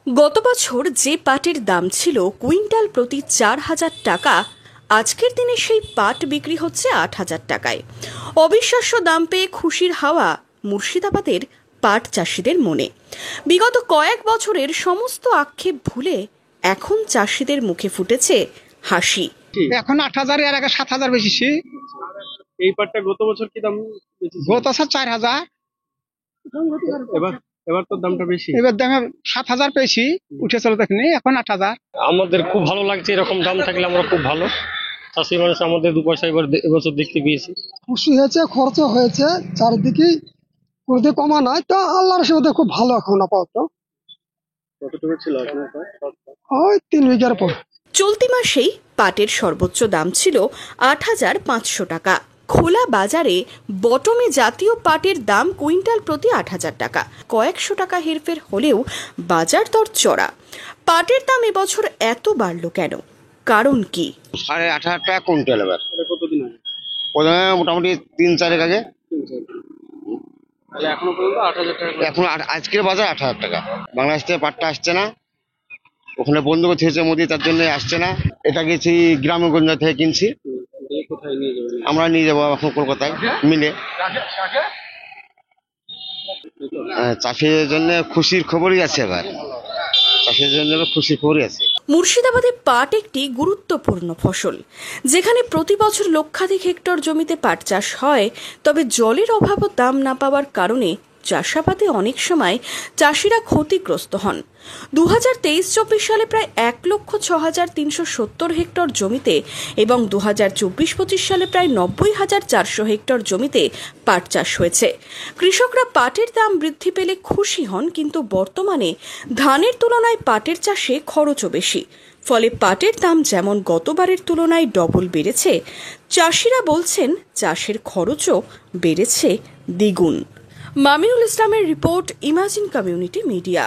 গত বছর যে পাটের দাম ছিল কুইন্টাল প্রতি 4,000 টাকা, আজকের দিনে সেই পাট বিক্রি হচ্ছে 8,000 টাকায়। অবিশ্বাস্য দাম পেয়ে খুশির হাওয়া মুর্শিদাবাদের পাট চাষিদের মনে। বিগত কয়েক বছরের সমস্ত আক্ষেপ ভুলে এখন চাষিদের মুখে ফুটেছে হাসি। এখন 8,000 এর আগে 7,000 বেশি। এই পাটটা গত বছর কি দাম? গত বছর 4,000, এবার তো দামটা বেশি। এবার দামে 7,000 পেয়েছি, উঠে চলে দেখনি, এখন 8,000। আমাদের খুব ভালো লাগছে, এরকম দাম থাকলে আমরা খুব ভালো চাষি মানুষ, আমাদের 2 পয়সা এবছর দেখতে পেয়েছি। খুশি হয়েছে, খরচ হয়েছে, চারিদিকে কোনো কমা নাই, তো আল্লাহর সাথে খুব ভালো এখন আপাতত। কতটুকু ছিল আপনার? ওই 3 বিঘার পর। চলতি মাসেই পাটের সর্বোচ্চ দাম ছিল 8,500 টাকা। খোলা বাজারে বটমে জাতীয় পাটের দাম কুইন্টাল প্রতি 8,000 টাকা। কয়েকশো টাকা হেরফের হলেও বাজার দর চড়া। পাটের দাম এবছর এত বাড়ল কেন? কারণ কি? 8,500 টাকা কুইন্টাল। এবার কতদিন আগে? মোটামুটি 3-4 আগে। এখনো পর্যন্ত 8,000 টাকা। এখন আজকের বাজার 8,000 টাকা। বাংলাদেশ থেকে পাটটা আসছে না, ওখানে বন্ধ করতে হয়েছে মোদি, তার জন্য আসছে না। এটা গেছি গ্রামগঞ্জ থেকে কিনছি। কোথায় নিয়ে যাবেন? আমরা নিয়ে যাবো এখন কলকাতায় মিলে। চাষিদের জন্য খুশির খবরই আছে, এবার চাষিদের জন্য খুশির খবরই আছে। মুর্শিদাবাদে পাট একটি গুরুত্বপূর্ণ ফসল। যেখানে প্রতি বছর লক্ষাধিক হেক্টর জমিতে পাট চাষ হয়, তবে জলের অভাব ও দাম না পাওয়ার কারণে চাষাবাদে অনেক সময় চাষিরা ক্ষতিগ্রস্ত হন। 2023-24 সালে প্রায় 1,06,370 হেক্টর জমিতে এবং 2024-25 সালে প্রায় 90,400 হেক্টর জমিতে পাট চাষ হয়েছে। কৃষকরা পাটের দাম বৃদ্ধি পেলে খুশি হন, কিন্তু বর্তমানে ধানের তুলনায় পাটের চাষে খরচও বেশি। ফলে পাটের দাম যেমন গতবারের তুলনায় ডবল বেড়েছে, চাষিরা বলছেন চাষের খরচও বেড়েছে দ্বিগুণ। মামিনুল ইসলামের রিপোর্ট, ইমাজিন কমিউনিটি মিডিয়া।